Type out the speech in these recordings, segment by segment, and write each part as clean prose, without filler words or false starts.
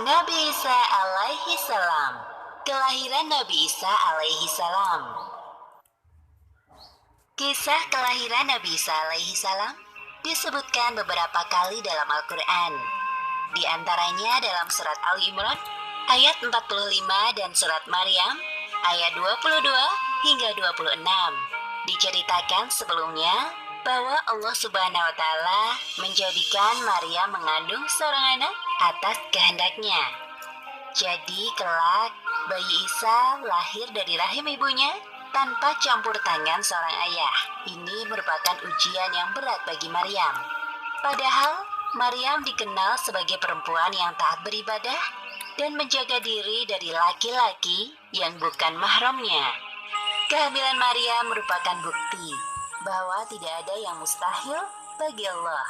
Nabi Isa alaihi salam. Kelahiran Nabi Isa alaihi salam. Kisah kelahiran Nabi Isa alaihi salam disebutkan beberapa kali dalam Al-Quran. Di antaranya dalam surat Ali Imran ayat 45 dan surat Maryam ayat 22 hingga 26. Diceritakan sebelumnya bahwa Allah Subhanahu wa Ta'ala menjadikan Maryam mengandung seorang anak atas kehendaknya. Jadi kelak bayi Isa lahir dari rahim ibunya tanpa campur tangan seorang ayah. Ini merupakan ujian yang berat bagi Maryam. Padahal Maryam dikenal sebagai perempuan yang taat beribadah dan menjaga diri dari laki-laki yang bukan mahramnya. Kehamilan Maryam merupakan bukti bahwa tidak ada yang mustahil bagi Allah.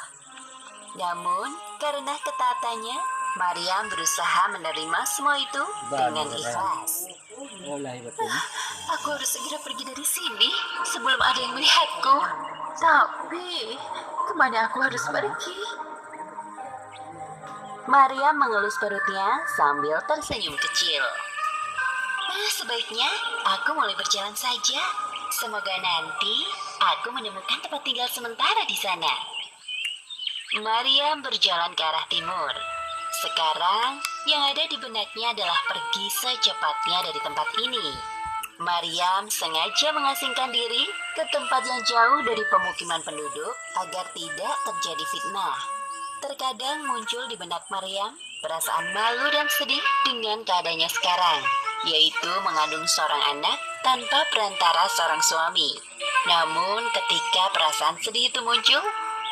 Namun, karena ketaatannya, Maryam berusaha menerima semua itu dengan ikhlas. Aku harus segera pergi dari sini sebelum ada yang melihatku. Tapi, kemana aku harus pergi? Maryam mengelus perutnya sambil tersenyum kecil. Sebaiknya aku mulai berjalan saja. Semoga nanti aku menemukan tempat tinggal sementara di sana. Maryam berjalan ke arah timur. Sekarang yang ada di benaknya adalah pergi secepatnya dari tempat ini. Maryam sengaja mengasingkan diri ke tempat yang jauh dari pemukiman penduduk agar tidak terjadi fitnah. Terkadang muncul di benak Maryam perasaan malu dan sedih dengan keadaannya sekarang, yaitu mengandung seorang anak tanpa perantara seorang suami. Namun ketika perasaan sedih itu muncul,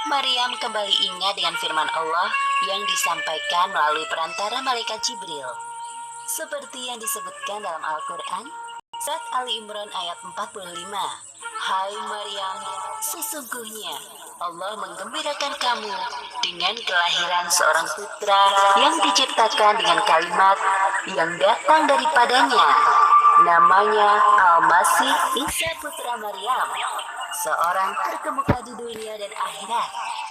Maryam kembali ingat dengan firman Allah yang disampaikan melalui perantara malaikat Jibril. Seperti yang disebutkan dalam Al-Quran, surat Ali Imran ayat 45. Hai Maryam, sesungguhnya Allah menggembirakan kamu dengan kelahiran seorang putra yang diciptakan dengan kalimat yang datang daripadanya. Namanya Al-Masih Isa putra Maryam, seorang terkemuka di dunia dan akhirat,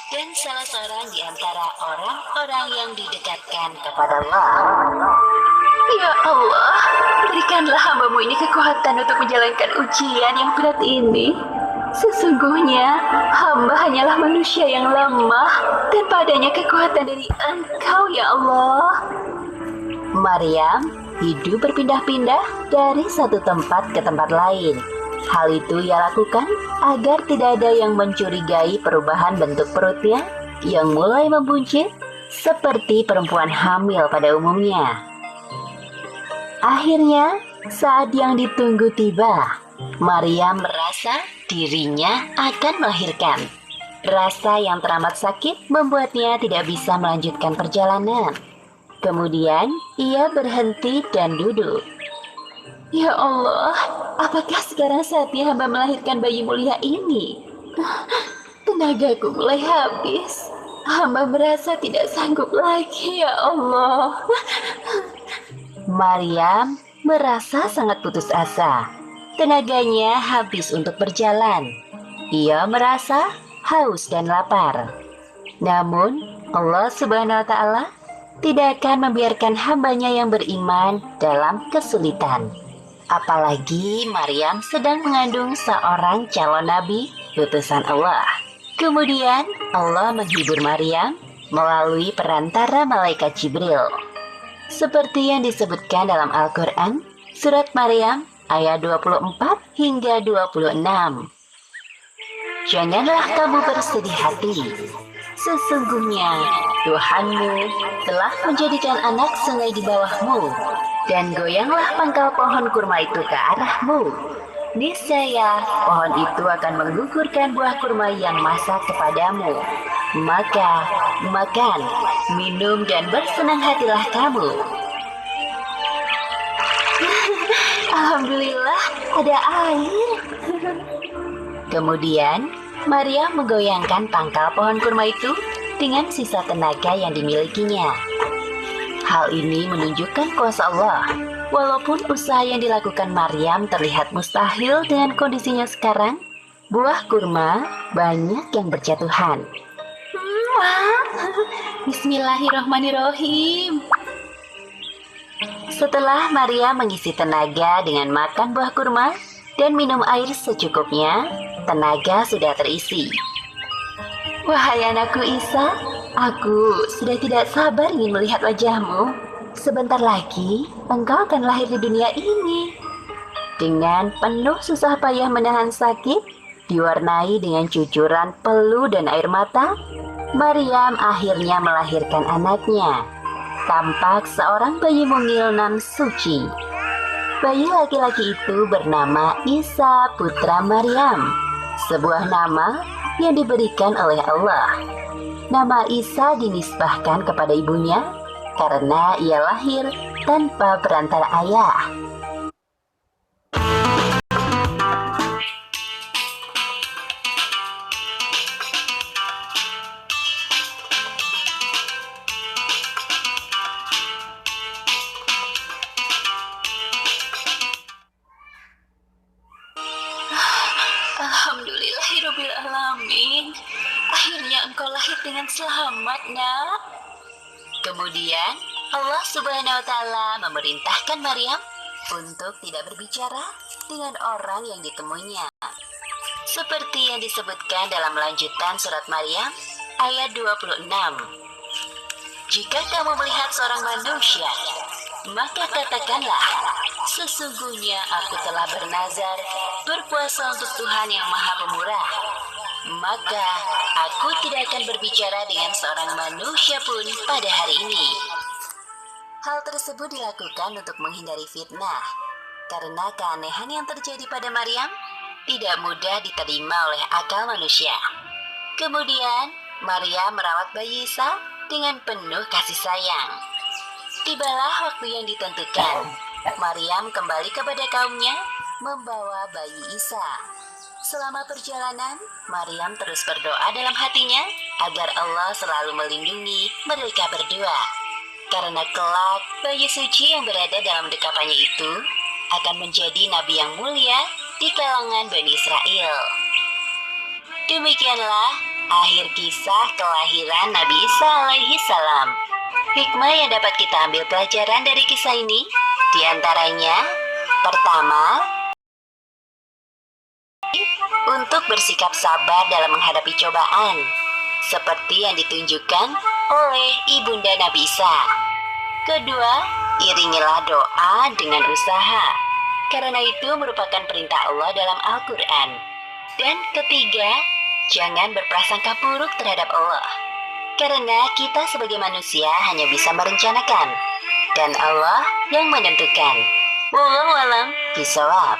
dan salah seorang di antara orang-orang yang didekatkan kepada Allah. Ya Allah, berikanlah hamba-Mu ini kekuatan untuk menjalankan ujian yang berat ini. Sesungguhnya hamba hanyalah manusia yang lemah dan padanya kekuatan dari Engkau ya Allah. Maryam hidup berpindah-pindah dari satu tempat ke tempat lain. Hal itu ia lakukan agar tidak ada yang mencurigai perubahan bentuk perutnya yang mulai membuncit seperti perempuan hamil pada umumnya. Akhirnya, saat yang ditunggu tiba, Maryam merasa dirinya akan melahirkan. Rasa yang teramat sakit membuatnya tidak bisa melanjutkan perjalanan. Kemudian, ia berhenti dan duduk. Ya Allah, apakah sekarang saatnya hamba melahirkan bayi mulia ini? Tenagaku mulai habis. Hamba merasa tidak sanggup lagi, ya Allah. Maryam merasa sangat putus asa. Tenaganya habis untuk berjalan. Ia merasa haus dan lapar. Namun, Allah Subhanahu wa Ta'ala tidak akan membiarkan hambanya yang beriman dalam kesulitan. Apalagi Maryam sedang mengandung seorang calon nabi utusan Allah. Kemudian Allah menghibur Maryam melalui perantara malaikat Jibril. Seperti yang disebutkan dalam Al-Quran, surat Maryam ayat 24 hingga 26. Janganlah kamu bersedih hati. Sesungguhnya Tuhanmu telah menjadikan anak sungai di bawahmu, dan goyanglah pangkal pohon kurma itu ke arahmu. Niscaya pohon itu akan menggugurkan buah kurma yang masak kepadamu. Maka makan, minum, dan bersenang hatilah kamu. Alhamdulillah, ada air. Kemudian Maryam menggoyangkan pangkal pohon kurma itu dengan sisa tenaga yang dimilikinya. Hal ini menunjukkan kuasa Allah. Walaupun usaha yang dilakukan Maryam terlihat mustahil dengan kondisinya sekarang, buah kurma banyak yang berjatuhan. Bismillahirrahmanirrahim. Setelah Maria mengisi tenaga dengan makan buah kurma dan minum air secukupnya, tenaga sudah terisi. Wahai anakku Isa, aku sudah tidak sabar ingin melihat wajahmu. Sebentar lagi, engkau akan lahir di dunia ini. Dengan penuh susah payah menahan sakit, diwarnai dengan cucuran peluh dan air mata, Maryam akhirnya melahirkan anaknya. Tampak seorang bayi mungil nan suci. Bayi laki-laki itu bernama Isa putra Maryam, sebuah nama yang diberikan oleh Allah. Nama Isa dinisbahkan kepada ibunya karena ia lahir tanpa perantara ayah. Alhamdulillahirabbil alamin. Akhirnya engkau lahir dengan selamat, Nak. Kemudian Allah Subhanahu wa taala memerintahkan Maryam untuk tidak berbicara dengan orang yang ditemuinya. Seperti yang disebutkan dalam lanjutan surat Maryam ayat 26. Jika kamu melihat seorang manusia, maka katakanlah, sesungguhnya aku telah bernazar berpuasa untuk Tuhan yang Maha Pemurah. Maka aku tidak akan berbicara dengan seorang manusia pun pada hari ini. Hal tersebut dilakukan untuk menghindari fitnah, karena keanehan yang terjadi pada Maryam tidak mudah diterima oleh akal manusia. Kemudian Maryam merawat bayi Isa dengan penuh kasih sayang. Tibalah waktu yang ditentukan. Maryam kembali kepada kaumnya membawa bayi Isa. Selama perjalanan, Maryam terus berdoa dalam hatinya agar Allah selalu melindungi mereka berdua. Karena kelak bayi suci yang berada dalam dekapannya itu akan menjadi nabi yang mulia di kalangan Bani Israel. Demikianlah akhir kisah kelahiran Nabi Isa alaihi salam. Hikmah yang dapat kita ambil pelajaran dari kisah ini diantaranya, pertama, untuk bersikap sabar dalam menghadapi cobaan, seperti yang ditunjukkan oleh ibunda Nabi Isa. Kedua, iringilah doa dengan usaha, karena itu merupakan perintah Allah dalam Al-Quran. Dan ketiga, jangan berprasangka buruk terhadap Allah, karena kita sebagai manusia hanya bisa merencanakan, dan Allah yang menentukan. Wallahu a'lam bishawab.